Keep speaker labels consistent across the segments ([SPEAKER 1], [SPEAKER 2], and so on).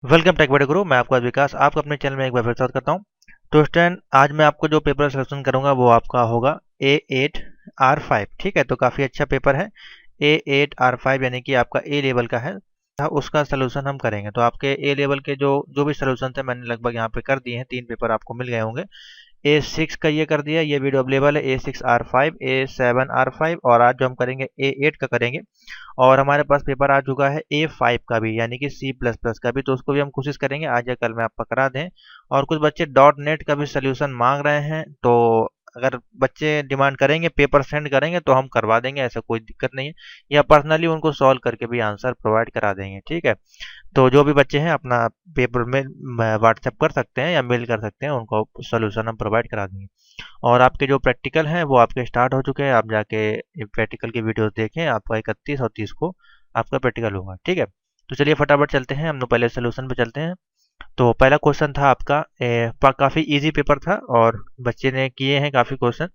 [SPEAKER 1] Welcome take बड़े गुरु। मैं आपका विकास आपको अपने चैनल में एक बार फिर स्वागत करता हूँ। तो स्टूडेंट, आज मैं आपको जो पेपर सिलेक्शन करूंगा वो आपका होगा A8R5। ठीक है, तो काफ़ी अच्छा पेपर है। A8R5 यानी कि आपका ए लेवल का है। उसका सोल्यूशन हम करेंगे। तो आपके ए लेवल के जो जो भी सोल्यूशन थे मैंने लगभग यहाँ पे कर दिए हैं। 3 पेपर आपको मिल गए होंगे। A6 का ये कर दिया, ये वीडियो अवेलेबल है। A6R5, A7R5 और आज जो हम करेंगे A8 का करेंगे। और हमारे पास पेपर आ चुका है A5 का भी, यानी कि C++ का भी। तो उसको भी हम कोशिश करेंगे आज या कल में आप पकड़ा दें। और कुछ बच्चे .NET का भी सोल्यूशन मांग रहे हैं, तो अगर बच्चे डिमांड करेंगे, पेपर सेंड करेंगे तो हम करवा देंगे, ऐसा कोई दिक्कत नहीं है। या पर्सनली उनको सॉल्व करके भी आंसर प्रोवाइड करा देंगे। ठीक है, तो जो भी बच्चे हैं अपना पेपर में व्हाट्सएप कर सकते हैं या मेल कर सकते हैं, उनको सोल्यूशन हम प्रोवाइड करा देंगे। और आपके जो प्रैक्टिकल हैं वो आपके स्टार्ट हो चुके हैं। आप जाके प्रैक्टिकल की वीडियोस देखें। आपका 31 और 30 को आपका प्रैक्टिकल होगा। ठीक है, तो चलिए फटाफट चलते हैं। हम लोग पहले सोल्यूशन पे चलते हैं। तो पहला क्वेश्चन था आपका काफ़ी इजी पेपर था और बच्चे ने किए हैं काफ़ी क्वेश्चन।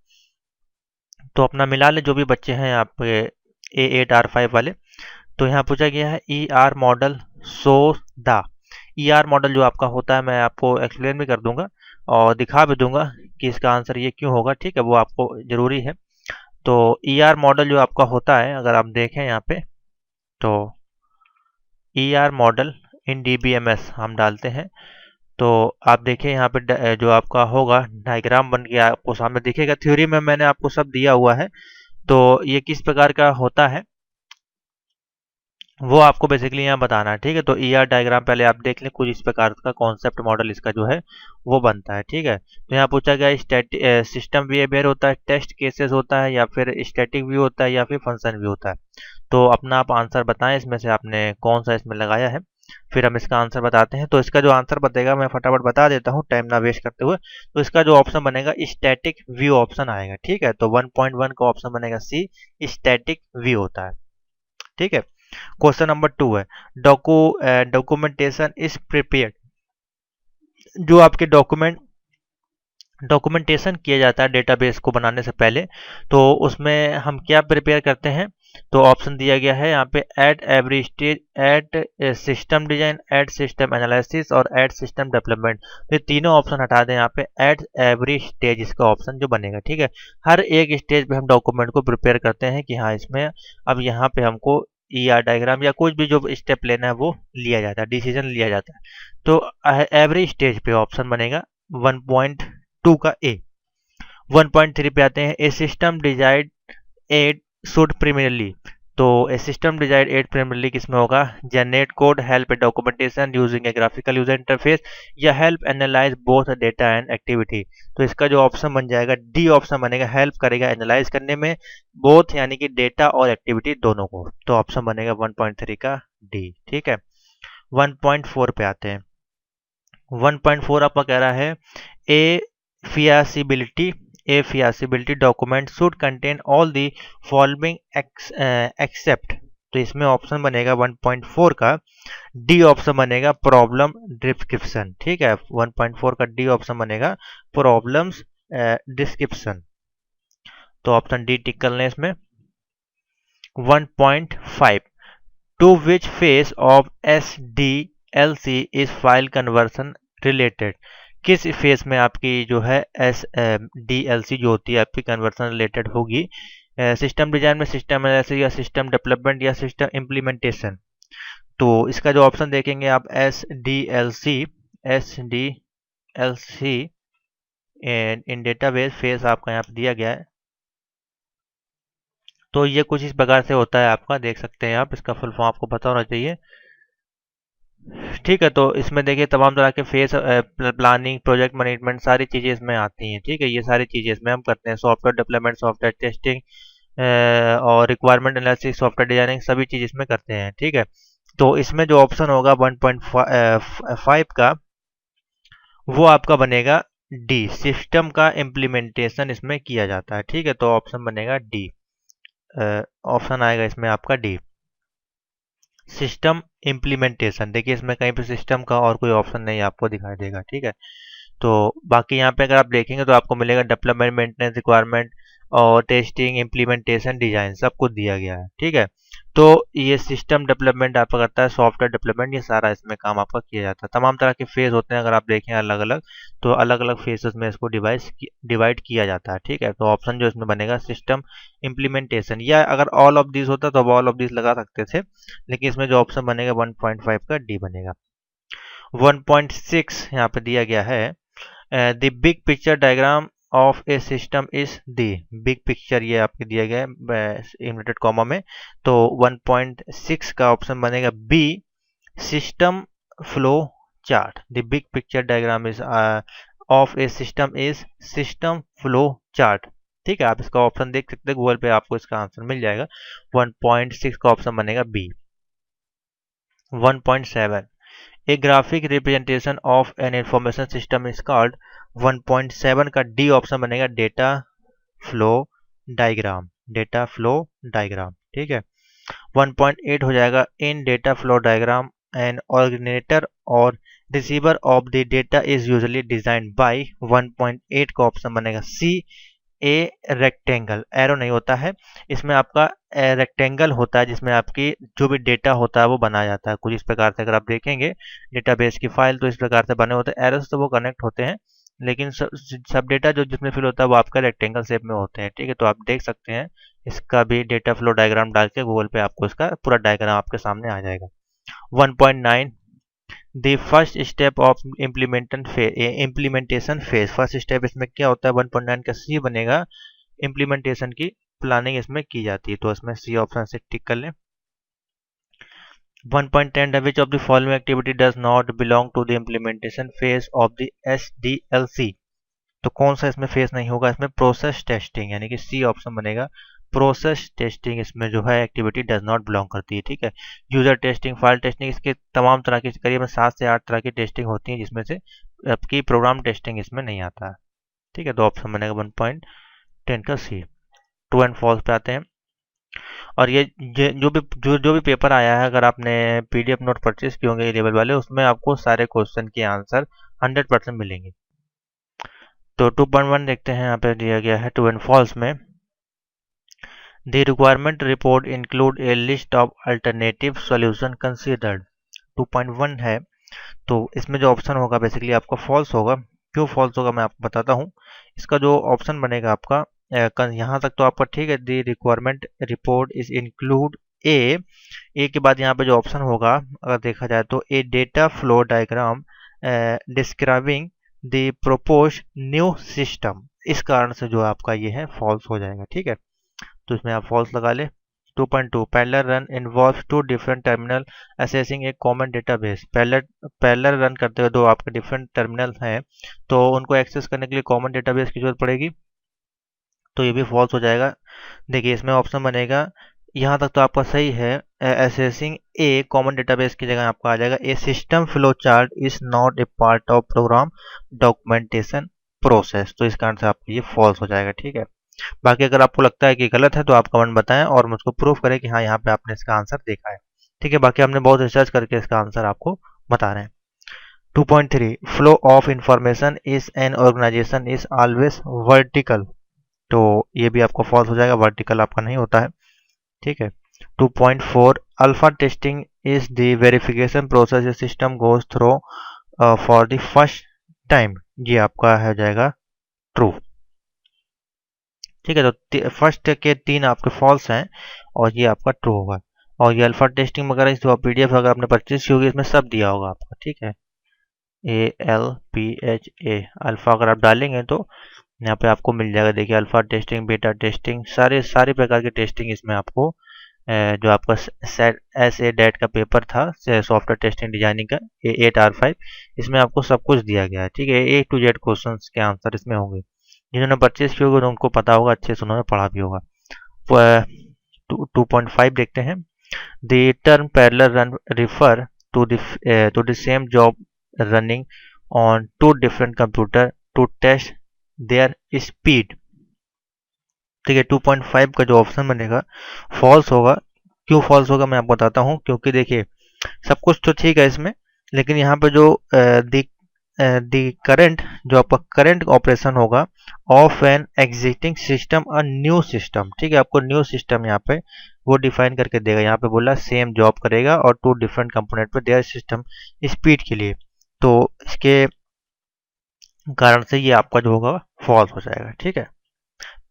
[SPEAKER 1] तो अपना मिला ले जो भी बच्चे हैं आप A8R5 वाले। तो यहाँ पूछा गया है ER model show the. ER model जो आपका होता है मैं आपको एक्सप्लेन भी कर दूंगा और दिखा भी दूंगा कि इसका आंसर ये क्यों होगा। ठीक है, वो आपको ज़रूरी है। तो ER मॉडल जो आपका होता है, अगर आप देखें यहाँ पे, तो ER मॉडल इन DBMS हम डालते हैं। तो आप देखिए यहाँ पे जो आपका होगा डायग्राम बन के आपको सामने दिखेगा। थ्योरी में मैंने आपको सब दिया हुआ है। तो ये किस प्रकार का होता है वो आपको बेसिकली यहाँ बताना है। ठीक है, तो ER डायग्राम पहले आप देख लें। कुछ इस प्रकार का कॉन्सेप्ट मॉडल इसका जो है वो बनता है। ठीक है, तो यहाँ पूछा गया स्टैटिक सिस्टम बिहेवियर होता है, टेस्ट केसेस होता है, या फिर स्टैटिक व्यू होता है, या फिर फंक्शन व्यू होता है। तो अपना आप आंसर बताएं, इसमें से आपने कौन सा इसमें लगाया है। फिर हम इसका आंसर बताते हैं। तो इसका जो आंसर बतेगा मैं फटाफट बता देता हूँ टाइम ना वेस्ट करते हुए। तो इसका जो ऑप्शन बनेगा स्टैटिक व्यू ऑप्शन आएगा। ठीक है, तो 1.1 का ऑप्शन बनेगा सी, स्टैटिक व्यू होता है। ठीक है, क्वेश्चन नंबर 2 है डॉक्यूमेंटेशन इज प्रिपेयर्ड। जो आपके डॉक्यूमेंटेशन किया जाता है डेटाबेस को बनाने से पहले, तो उसमें हम क्या प्रिपेयर करते हैं। तो ऑप्शन दिया गया है यहाँ पे at every stage, at system design, at system analysis और एट सिस्टम डेवलपमेंट। तो ये तीनों ऑप्शन हटा दें। यहाँ पे एट एवरी स्टेज इसका ऑप्शन जो बनेगा। ठीक है, हर एक स्टेज पे हम डॉक्यूमेंट को प्रिपेयर करते हैं कि हाँ इसमें अब यहाँ पे हमको ER डायग्राम या कुछ भी जो स्टेप लेना है वो लिया जाता है, डिसीजन लिया जाता है। तो एवरी स्टेज पे ऑप्शन बनेगा 1.2 का ए। 1.3 पे आते हैं a system design aid should primarily. तो a system design aid primarily किसमें होगा, generate code, help documentation using a graphical user interface, या help analyse both data and activity. तो इसका जो ऑप्शन बन जाएगा डी ऑप्शन बनेगा, हेल्प करेगा एनालाइज करने में बोथ यानी कि डेटा और एक्टिविटी दोनों को। तो ऑप्शन बनेगा 1.3 का डी। ठीक है, 1.4 पे आते हैं। 1.4 आपका कह रहा है ए feasibility a feasibility document should contain all the following except। तो इसमें ऑप्शन बनेगा 1.4 का डी ऑप्शन बनेगा प्रॉब्लम डिस्क्रिप्शन। ठीक है, 1.4 का डी ऑप्शन बनेगा प्रॉब्लम्स डिस्क्रिप्शन। तो ऑप्शन डी टिक कर लें इसमें। 1.5 to which phase of SDLC is file conversion related. किस फेज में आपकी जो है SDLC जो होती है आपकी कन्वर्सन रिलेटेड होगी। सिस्टम डिजाइन में, सिस्टम एनालिसिस, या सिस्टम डेवलपमेंट, या सिस्टम इम्प्लीमेंटेशन। तो इसका जो ऑप्शन देखेंगे आप SDLC इन डेटाबेस फेज आपका यहाँ पे दिया गया है। तो ये कुछ इस प्रकार से होता है आपका, देख सकते हैं आप। इसका फुल फॉर्म आपको पता होना चाहिए। ठीक है, तो इसमें देखिए तमाम तरह के फेस प्लानिंग, प्रोजेक्ट मैनेजमेंट, सारी चीज़ें इसमें आती हैं। ठीक है, ये सारी चीज़ें इसमें हम करते हैं। सॉफ्टवेयर डेवलपमेंट, सॉफ्टवेयर टेस्टिंग और रिक्वायरमेंट एनालिसिस, सॉफ्टवेयर डिजाइनिंग, सभी चीज़ इसमें करते हैं। ठीक है, तो इसमें जो ऑप्शन होगा 1.5 का वो आपका बनेगा डी, सिस्टम का इम्प्लीमेंटेशन इसमें किया जाता है। ठीक है, तो ऑप्शन बनेगा डी। ऑप्शन आएगा इसमें आपका डी, सिस्टम इम्प्लीमेंटेशन। देखिए इसमें कहीं पे सिस्टम का और कोई ऑप्शन नहीं आपको दिखाई देगा। ठीक है, तो बाकी यहाँ पे अगर आप देखेंगे तो आपको मिलेगा डेवलपमेंट, मेंटेनेंस, रिक्वायरमेंट और टेस्टिंग, इम्प्लीमेंटेशन, डिजाइन, सब कुछ दिया गया है। ठीक है, तो ये सिस्टम डेवलपमेंट आपका करता है, सॉफ्टवेयर डेवलपमेंट, ये सारा इसमें काम आपका किया जाता है। तमाम तरह के फेज होते हैं, अगर आप देखें अलग अलग, तो अलग अलग फेजेस में इसको डिवाइड किया जाता है। ठीक है, तो ऑप्शन जो इसमें बनेगा सिस्टम इम्प्लीमेंटेशन, या अगर ऑल ऑफ दिस होता तो ऑल ऑफ दिस लगा सकते थे, लेकिन इसमें जो ऑप्शन बनेगा 1.5 का डी बनेगा। 1.6 यहाँ पे दिया गया है, the big picture diagram of a system is the. Big picture ये आपके दिया गया है इन्वर्टेड कॉमा में, तो 1.6 का ऑप्शन बनेगा B, system flow chart. The big picture diagram is of a system is system flow chart. ठीक है, आप इसका ऑप्शन देख सकते हैं गूगल पे, आपको इसका आंसर मिल जाएगा। 1.6 का ऑप्शन बनेगा B. 1.7 a graphic representation of an information system is called. 1.7 का डी ऑप्शन बनेगा data flow diagram. Data flow diagram, ठीक है। 1.8 हो जाएगा, in data flow diagram an originator और receiver of the data is usually designed by. 1.8 का option बनेगा सी, a rectangle. Arrow नहीं होता है इसमें, आपका रेक्टेंगल होता है जिसमें आपकी जो भी डेटा होता है वो बनाया जाता है कुछ इस प्रकार से। अगर आप देखेंगे डेटाबेस की फाइल तो इस प्रकार से बने होते हैं, एरो से तो वो कनेक्ट होते हैं, लेकिन सब डेटा जो जिसमें फिल होता है वो आपका रेक्टेंगल शेप में होते हैं। ठीक है, तो आप देख सकते हैं इसका भी डेटा फ्लो डायग्राम डाल के गूगल पे आपको इसका पूरा डायग्राम आपके सामने आ जाएगा। 1.9 the first step of implementation phase. First step इसमें क्या होता है, 1.9 का सी बनेगा, इम्प्लीमेंटेशन की प्लानिंग इसमें की जाती है, तो इसमें सी ऑप्शन से टिक कर लें। 1.10 which of the following activity does not belong to the implementation phase of the SDLC। तो कौन सा इसमें फेज नहीं होगा, इसमें प्रोसेस टेस्टिंग, यानी कि सी ऑप्शन बनेगा प्रोसेस टेस्टिंग, इसमें जो है एक्टिविटी डज नॉट बिलोंग करती है। ठीक है, यूजर टेस्टिंग, फाइल टेस्टिंग, इसके तमाम तरह की करीब 7 से 8 तरह की टेस्टिंग होती है, जिसमें से आपकी प्रोग्राम टेस्टिंग इसमें नहीं आता है। ठीक है, तो ऑप्शन बनेगा 1.10 का सी। ट्रू एंड फॉल्स पे आते हैं, और ये जो भी पेपर आया है, अगर आपने PDF नोट परचेज किए होंगे लेवल वाले, उसमें आपको सारे क्वेश्चन के आंसर 100% मिलेंगे। तो 2.1 देखते हैं, यहाँ पे दिया गया है ट्रू एंड फॉल्स में, the requirement report include A list of alternative solution considered. 2.1 है, तो इसमें जो ऑप्शन होगा बेसिकली आपका फॉल्स होगा। क्यों फॉल्स होगा मैं आपको बताता हूँ। इसका जो ऑप्शन बनेगा आपका, यहाँ तक तो आपका ठीक है, the requirement report is include A के बाद यहाँ पे जो ऑप्शन होगा अगर देखा जाए तो a data flow diagram describing the propose new system. इस कारण से जो आपका ये है फॉल्स हो जाएगा। ठीक है, तो इसमें आप फॉल्स लगा ले। 2.2 parallel run involve two different terminal assessing a common database. Parallel run करते हुए दो आपके डिफरेंट टर्मिनल हैं, तो उनको एक्सेस करने के लिए कॉमन डेटाबेस की जरूरत पड़ेगी, तो ये भी फॉल्स हो जाएगा। देखिए इसमें ऑप्शन बनेगा, यहाँ तक तो आपका सही है, असेसिंग ए कॉमन डेटाबेस की जगह आपका आ जाएगा a system flow chart is not a part of program documentation process. तो इस कारण से आपका ये फॉल्स हो जाएगा। ठीक है, बाकी अगर आपको लगता है कि गलत है तो आप कमेंट बताएं और मुझको प्रूफ करें कि हाँ यहाँ पे आपने इसका आंसर देखा है। ठीक है, बाकी हमने बहुत रिसर्च करके इसका आंसर आपको बता रहे हैं। 2.3 flow of information is an organisation is always vertical. तो ये भी आपको फॉल्स हो जाएगा, वर्टिकल आपका नहीं होता है। ठीक है। 2.4 alpha testing is the verification process system goes through for the first time. ये आपका हो जाएगा ट्रू। ठीक है, तो फर्स्ट के 3 आपके फॉल्स हैं और ये आपका ट्रू होगा। और ये अल्फा टेस्टिंग वगैरह जो PDF अगर आपने परचेज की होगी इसमें सब दिया होगा आपका। ठीक है, ALPHA अल्फा अगर आप डालेंगे तो यहाँ पे आपको मिल जाएगा। देखिए अल्फा टेस्टिंग, बीटा टेस्टिंग, सारे प्रकार की टेस्टिंग इसमें आपको जो आपका SA डेट का पेपर था सॉफ्टवेयर टेस्टिंग डिजाइनिंग का A8R5, इसमें आपको सब कुछ दिया गया है। ठीक है, A to Z क्वेश्चन के आंसर इसमें होंगे। जिन्होंने परचेज किया होगा तो उनको पता होगा, अच्छे से उन्होंने पढ़ा भी होगा। 2.5 देखते हैं, the term parallel run refer to the same job running on 2 different computer to test their speed. ठीक है, 2.5 का जो ऑप्शन बनेगा फॉल्स होगा। क्यों फॉल्स होगा मैं आपको बताता हूँ। क्योंकि देखिए सब कुछ तो ठीक है इसमें, लेकिन यहाँ पे जो द करंट, जो आपका करंट ऑपरेशन होगा of an existing system a new system. ठीक है, आपको न्यू सिस्टम यहाँ पे वो डिफाइन करके देगा। यहाँ पे बोला सेम जॉब करेगा और टू डिफरेंट कंपोनेंट पे देयर सिस्टम स्पीड के लिए, तो इसके कारण से ये आपका जो होगा फॉल्स हो जाएगा। ठीक है,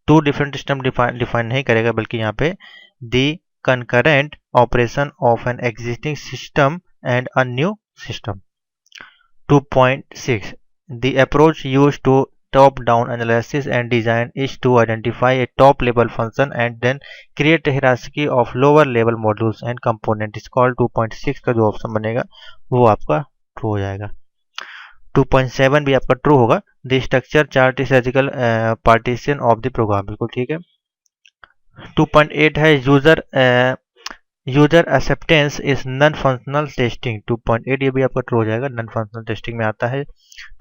[SPEAKER 1] टू डिफरेंट सिस्टम डिफाइन नहीं करेगा, बल्कि यहाँ पे दी concurrent operation of an existing system and a new system। 2.6 The approach used to top-down analysis and design is to identify a top-level function and then create a hierarchy of lower-level modules and component is called। 2.6 का जो option बनेगा वो आपका true हो जाएगा। 2.7 भी आपका true होगा। The structure chart is logical partition of the program, बिल्कुल ठीक है। 2.8 है user acceptance is non functional testing. 2.8 ये भी आपका ट्रू हो जाएगा, नॉन फंक्शनल टेस्टिंग में आता है।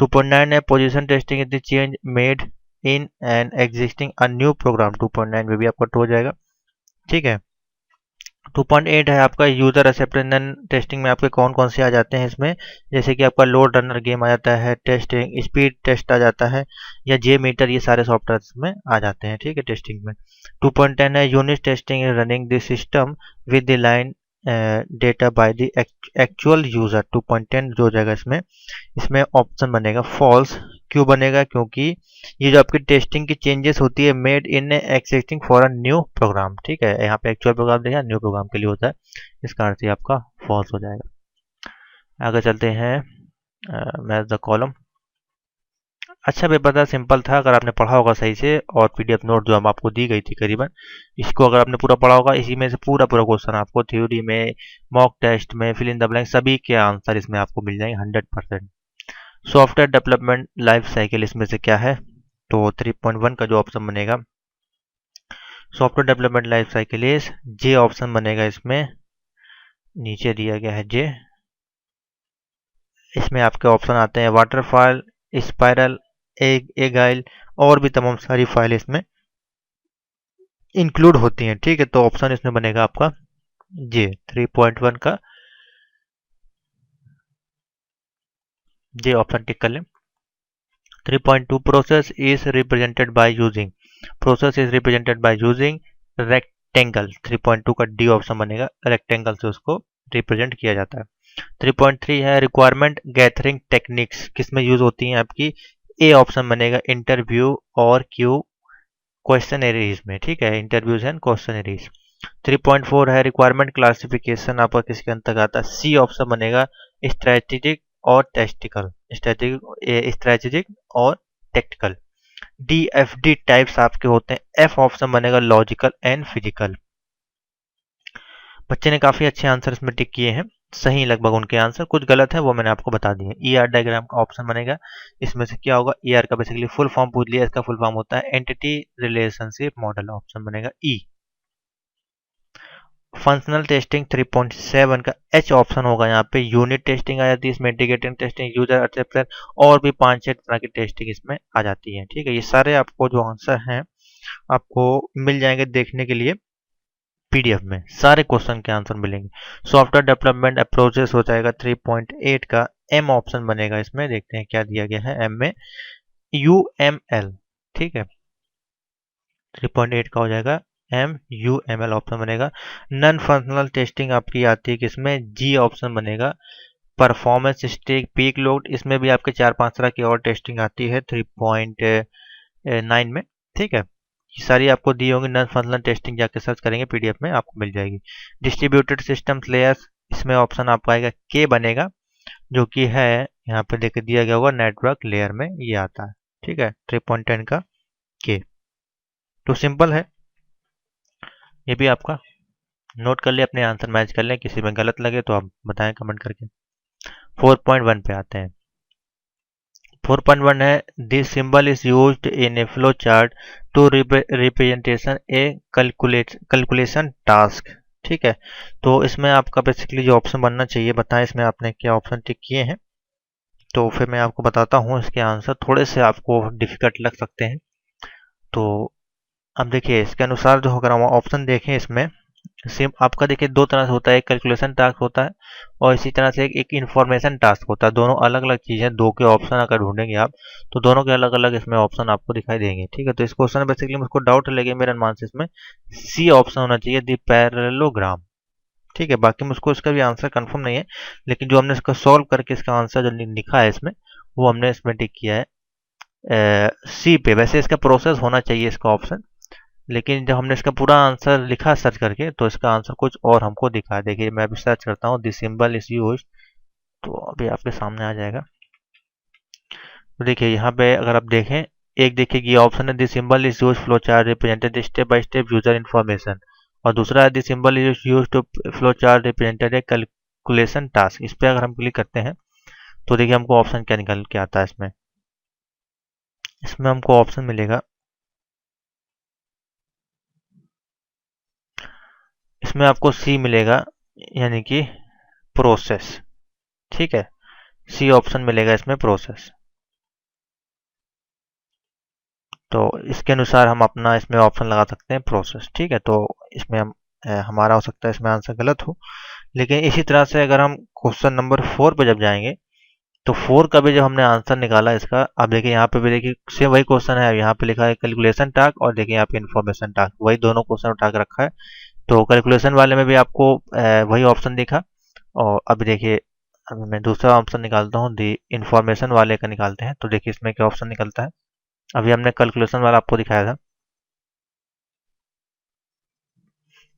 [SPEAKER 1] 2.9 है position testing is the change made in an existing a new program. 2.9 में भी आपका ट्रू हो जाएगा। ठीक है, 2.8 है आपका यूजर एक्सेप्टेंस टेस्टिंग में आपके कौन कौन से आ जाते हैं इसमें, जैसे कि आपका लोड रनर गेम आ जाता है, टेस्टिंग स्पीड टेस्ट आ जाता है, या जे मीटर, ये सारे सॉफ्टवेयर में आ जाते हैं। ठीक है, टेस्टिंग में 2.10 है unit testing running the system with the line data by the actual user. 2.10 जो हो जाएगा इसमें ऑप्शन बनेगा फॉल्स। क्यों बनेगा, क्योंकि ये जो आपकी टेस्टिंग की चेंजेस होती है made in existing for a new program. ठीक है, यहाँ पे एक्चुअल प्रोग्राम देखा, न्यू प्रोग्राम के लिए होता है, इस कारण से आपका फॉल्स हो जाएगा। आगे चलते हैं मैच द कॉलम। अच्छा पेपर था, सिंपल था, अगर आपने पढ़ा होगा सही से, और पीडीएफ नोट जो हम आपको दी गई थी करीबन, इसको अगर आपने पूरा पढ़ा होगा, इसी में से पूरा क्वेश्चन आपको थ्योरी में, मॉक टेस्ट में, फिल इन द ब्लैंक, सभी के आंसर इसमें आपको मिल जाएंगे 100%। सॉफ्टवेयर डेवलपमेंट लाइफ साइकिल इसमें से क्या है, तो 3.1 का जो ऑप्शन बनेगा software development life cycle is J option बनेगा। इसमें नीचे दिया गया है जे। इसमें आपके ऑप्शन आते हैं वाटरफॉल, स्पाइरल, एगाइल, और भी तमाम सारी फाइल इसमें इंक्लूड होती हैं। ठीक है, तो ऑप्शन इसमें बनेगा आपका जे। 3.1 का जे ऑप्शन टिक कर लें। 3.2 process is represented by using, process is represented by using rectangle. 3.2 का डी ऑप्शन बनेगा, रेक्टेंगल से उसको रिप्रेजेंट किया जाता है। 3.3 है रिक्वायरमेंट गैथरिंग टेक्निक्स, किसमें यूज होती हैं आपकी, ए ऑप्शन बनेगा इंटरव्यू और क्यू क्वेश्चनरीज में। ठीक है, इंटरव्यूज एंड क्वेश्चनरीज। 3.4 है रिक्वायरमेंट क्लासिफिकेशन, आपका किसके अंतर्गत आता है, सी ऑप्शन बनेगा स्ट्रेटेजिक और टेक्टिकल, स्ट्रेटेजिक और tactical. D F D types आपके होते हैं, एफ ऑप्शन बनेगा लॉजिकल एंड फिजिकल। बच्चे ने काफी अच्छे आंसर इसमें टिक किए हैं, सही लगभग उनके आंसर, कुछ गलत है वो मैंने आपको बता दिए। ई आर डायग्राम का ऑप्शन बनेगा, इसमें से क्या होगा, ई आर का बेसिकली फुल फॉर्म पूछ लिया, इसका फुल फॉर्म होता है एंटिटी रिलेशनशिप मॉडल, ऑप्शन बनेगा ई। फंक्शनल टेस्टिंग 3.7 का एच ऑप्शन होगा, यहाँ पे यूनिट टेस्टिंग आ जाती है इसमें, इंटीग्रेटेड टेस्टिंग, यूजर एक्सेप्टेंस, और भी 5-6 तरह की टेस्टिंग इसमें आ जाती है। ठीक है, ये सारे आपको जो आंसर हैं आपको मिल जाएंगे देखने के लिए पीडीएफ में, सारे क्वेश्चन के आंसर मिलेंगे। सॉफ्टवेयर डेवलपमेंट अप्रोचेस हो जाएगा 3.8 का, एम ऑप्शन बनेगा इसमें, देखते हैं क्या दिया गया है एम में, यूएमएल। ठीक है, 3.8 का हो जाएगा एम यूएमएल ऑप्शन बनेगा। नॉन फंक्शनल टेस्टिंग आपकी आती है किसमें, जी ऑप्शन बनेगा परफॉर्मेंस स्टेक पीक लोड, इसमें भी आपके 4-5 तरह की और टेस्टिंग आती है 3.9 में। ठीक है, ये सारी आपको दी होंगी, नॉन फंक्शनल टेस्टिंग जाके सर्च करेंगे पीडीएफ में आपको मिल जाएगी। डिस्ट्रीब्यूटेड सिस्टम्स लेयर्स, इसमें ऑप्शन आपका आएगा के बनेगा, जो कि है यहाँ पे देख दिया गया होगा नेटवर्क लेयर में ये आता है। ठीक है, 3.10 का के, तो सिंपल है, ये भी आपका नोट कर ले, अपने आंसर मैच कर लें, किसी में गलत लगे तो आप बताएं कमेंट करके। 4.1 पे आते हैं। 4.1 है this symbol is used in a flow chart to representation a calculation task. ठीक है, तो इसमें आपका बेसिकली जो ऑप्शन बनना चाहिए, बताएं इसमें आपने क्या ऑप्शन टिक किए हैं, तो फिर मैं आपको बताता हूँ इसके आंसर, थोड़े से आपको डिफिकल्ट लग सकते हैं। तो अब देखिए इसके अनुसार जो होगा ऑप्शन देखें इसमें, सेम आपका देखिए दो तरह से होता है, एक कैलकुलेशन टास्क होता है और इसी तरह से एक इन्फॉर्मेशन टास्क होता है। दोनों अलग अलग चीज़ें, दो के ऑप्शन अगर ढूंढेंगे आप तो दोनों के अलग अलग इसमें ऑप्शन आपको दिखाई देंगे। ठीक है, तो इस क्वेश्चन में बेसिकली मुझको डाउट लगे मेरे अनुमान से इसमें सी ऑप्शन होना चाहिए, दी पैरेललोग्राम। ठीक है, बाकी मुझको इसका भी आंसर कंफर्म नहीं है, लेकिन जो हमने इसका सॉल्व करके इसका आंसर जो लिखा है इसमें वो हमने इसमें टिक किया है सी पे। वैसे इसका प्रोसेस होना चाहिए इसका ऑप्शन, लेकिन जब हमने इसका पूरा आंसर लिखा सर्च करके तो इसका आंसर कुछ और हमको दिखा है। देखिए मैं अभी सर्च करता हूँ दिस सिंबल इज यूज, तो अभी आपके सामने आ जाएगा। तो देखिए यहाँ पे अगर आप देखें, एक देखिए ये ऑप्शन है this symbol is use flow chart represented step by step user information, और दूसरा है this symbol is use to flow chart represented a calculation task. इस पर अगर हम क्लिक करते हैं तो देखिए हमको ऑप्शन क्या निकल के आता है इसमें। इसमें हमको ऑप्शन मिलेगा, इसमें आपको सी मिलेगा, यानी कि प्रोसेस। ठीक है, सी ऑप्शन मिलेगा इसमें प्रोसेस। तो इसके अनुसार हम अपना इसमें ऑप्शन लगा सकते हैं प्रोसेस। ठीक है, तो इसमें हम हमारा हो सकता है इसमें आंसर गलत हो, लेकिन इसी तरह से अगर हम क्वेश्चन नंबर 4 पे जब जाएंगे तो 4 का भी जब हमने आंसर निकाला इसका, अब देखिए यहाँ पे भी देखिए सेम वही क्वेश्चन है, यहाँ पे लिखा है कैलकुलेशन टास्क और देखिए यहाँ पे इन्फॉर्मेशन टास्क, वही दोनों क्वेश्चन उठा के रखा है। तो कैलकुलेशन वाले में भी आपको वही ऑप्शन दिखा, और अभी देखिए अभी मैं दूसरा ऑप्शन निकालता हूँ, दी इन्फॉर्मेशन वाले का निकालते हैं। तो देखिए इसमें क्या ऑप्शन निकलता है, अभी हमने कैलकुलेशन वाला आपको दिखाया था,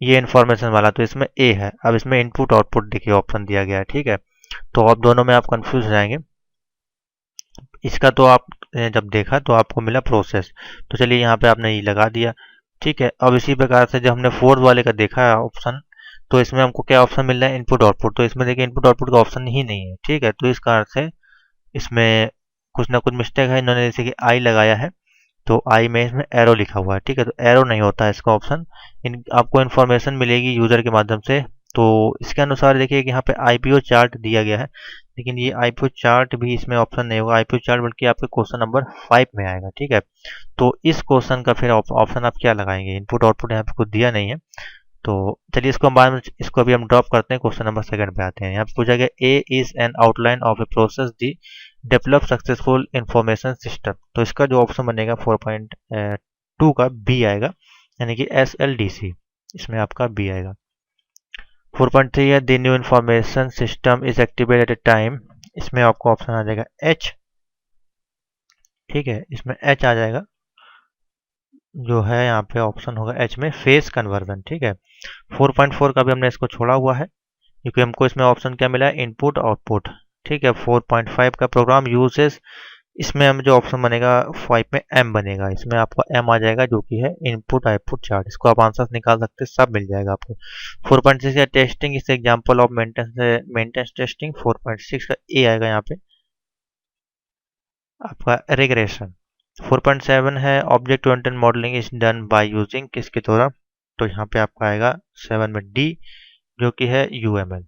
[SPEAKER 1] ये इन्फॉर्मेशन वाला, तो इसमें ए है। अब इसमें इनपुट आउटपुट देखिए ऑप्शन दिया गया है। ठीक है, तो अब दोनों में आप कंफ्यूज हो जाएंगे। इसका तो आप जब देखा तो आपको मिला प्रोसेस, तो चलिए यहाँ पे आपने ये लगा दिया। ठीक है, अब इसी प्रकार से जब हमने फोर्थ वाले का देखा ऑप्शन, तो इसमें हमको क्या ऑप्शन मिल रहा है, इनपुट आउटपुट। तो इसमें देखिए इनपुट आउटपुट का ऑप्शन ही नहीं है। ठीक है, तो इस कारण से इसमें कुछ ना कुछ मिस्टेक है, इन्होंने जैसे कि आई लगाया है तो आई में इसमें एरो लिखा हुआ है। ठीक है, तो एरो नहीं होता है इसका ऑप्शन। आपको इन्फॉर्मेशन मिलेगी यूजर के माध्यम से, तो इसके अनुसार देखिए कि यहाँ पे आईपीओ चार्ट दिया गया है, लेकिन ये आईपीओ चार्ट भी इसमें ऑप्शन नहीं होगा। आईपीओ चार्ट बल्कि आपके क्वेश्चन नंबर 5 में आएगा। ठीक है, तो इस क्वेश्चन का फिर ऑप्शन आप क्या लगाएंगे, इनपुट आउटपुट यहाँ पे कुछ दिया नहीं है। तो चलिए इसको हम बाद में, इसको अभी हम ड्रॉप करते हैं, क्वेश्चन नंबर 2 पे आते हैं। यहाँ पे पूछा गया A is an outline of a process the develop successful information system. तो इसका जो ऑप्शन बनेगा 4.2 का बी आएगा, यानी कि SLDC, इसमें आपका बी आएगा। 4.3 है the new information system is activated at a time, इसमें आपको ऑप्शन आ जाएगा एच। ठीक है, इसमें एच आ जाएगा, जो है यहाँ पे ऑप्शन होगा एच में फेस कन्वर्जन। ठीक है, 4.4 का भी हमने इसको छोड़ा हुआ है क्योंकि हमको इसमें ऑप्शन क्या मिला है, इनपुट आउटपुट। ठीक है, 4.5 का प्रोग्राम यूजेस, इसमें हम जो ऑप्शन बनेगा 5 में एम बनेगा, इसमें आपका एम आ जाएगा जो कि है इनपुट आउटपुट चार्ट। इसको आप आंसर निकाल सकते हैं, सब मिल जाएगा आपको। 4.6 का टेस्टिंग इस एग्जांपल ऑफ मेंटेनेंस टेस्टिंग, 4.6 का ए आएगा यहाँ पे आपका रिग्रेशन। 4.7 है object oriented modelling is done by using किसके द्वारा, तो यहाँ पे आपका आएगा 7 में डी, जो कि है UML।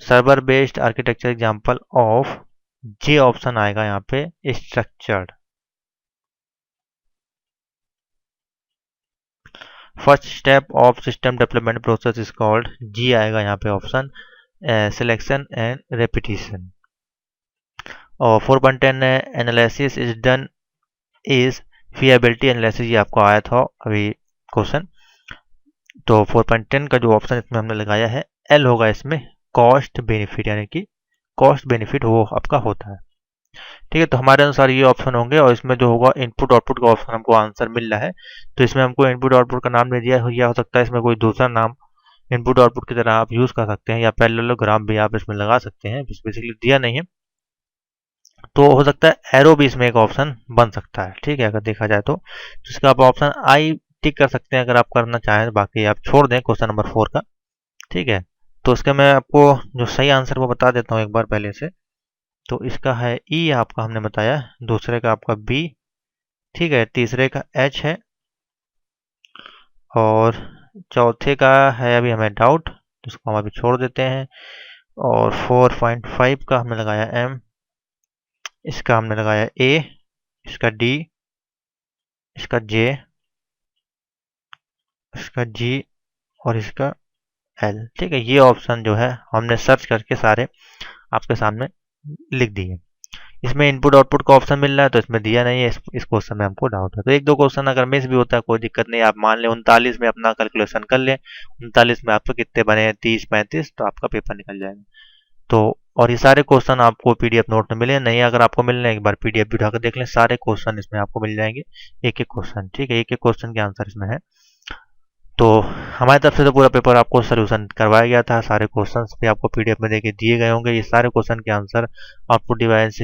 [SPEAKER 1] Server based architecture example of, J option आएगा यहाँ पे structured. First step of system development process is called, G आएगा यहाँ पे ऑप्शन सिलेक्शन एंड रेपिटेशन। और 4.10 analysis is done is feasibility analysis, ये आपको आया था अभी क्वेश्चन। तो 4.10 का जो ऑप्शन इसमें हमने लगाया है एल होगा, इसमें कॉस्ट बेनिफिट, यानी कि कॉस्ट बेनिफिट वो आपका होता है। ठीक है, तो हमारे अनुसार ये ऑप्शन होंगे, और इसमें जो होगा इनपुट आउटपुट का ऑप्शन हमको आंसर मिल रहा है, तो इसमें हमको इनपुट आउटपुट का नाम नहीं दिया हो सकता है इसमें कोई दूसरा नाम इनपुट आउटपुट की तरह आप यूज कर सकते हैं, या पैरेललोग्राम भी आप इसमें लगा सकते हैं, बेसिकली दिया नहीं है। तो हो सकता है एरो भी इसमें एक ऑप्शन बन सकता है। ठीक है, अगर देखा जाए तो इसका आप ऑप्शन आई टिक कर सकते हैं अगर आप करना चाहें, बाकी आप छोड़ दें क्वेश्चन नंबर 4 का। ठीक है, तो इसका मैं आपको जो सही आंसर वो बता देता हूँ एक बार पहले से। तो इसका है ई आपका हमने बताया, दूसरे का आपका बी, ठीक है, तीसरे का एच है, और चौथे का है अभी हमें डाउट, तो इसको हम अभी छोड़ देते हैं। और 4.5 का हमने लगाया एम, इसका हमने लगाया ए, इसका डी, इसका जे, इसका जी, और इसका एल। ठीक है, ये ऑप्शन जो है हमने सर्च करके सारे आपके सामने लिख दिए। इसमें इनपुट आउटपुट का ऑप्शन मिल रहा है तो इसमें दिया नहीं है, इस क्वेश्चन में हमको डाउट है। तो एक दो क्वेश्चन अगर मिस भी होता है कोई दिक्कत नहीं, आप मान लें 39 में अपना कैलकुलेशन कर लें, 39 में आपको कितने बने हैं 30 35, तो आपका पेपर निकल जाएगा। तो और ये सारे क्वेश्चन आपको पीडीएफ नोट में मिले नहीं, अगर आपको मिल रहे हैं एक बार पीडीएफ भी उठाकर देख लें, सारे क्वेश्चन इसमें आपको मिल जाएंगे, एक एक क्वेश्चन। ठीक है, एक एक क्वेश्चन के आंसर इसमें है। तो हमारी तरफ से तो पूरा पेपर आपको सोल्यूशन करवाया गया था, सारे क्वेश्चंस भी आपको पीडीएफ में देके दिए गए होंगे। ये सारे क्वेश्चन के answer, output device,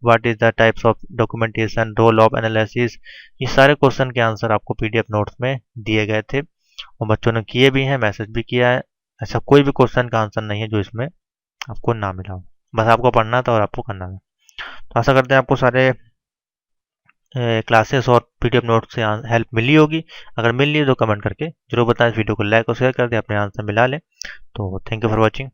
[SPEAKER 1] what is the types of documentation, role of analysis, ये सारे क्वेश्चन के आंसर आपको पीडीएफ नोट्स में दिए गए थे और बच्चों ने किए भी हैं, मैसेज भी किया है। ऐसा कोई भी क्वेश्चन का आंसर नहीं है जो इसमें आपको ना मिला हो, बस आपको पढ़ना था और आपको करना था। तो आशा करते हैं आपको सारे क्लासेस और पीडीएफ नोट से हेल्प मिली होगी। अगर मिल रही है तो कमेंट करके जरूर बताएं, इस वीडियो को लाइक और शेयर कर दें, अपने आंसर मिला लें। तो थैंक यू फॉर वॉचिंग।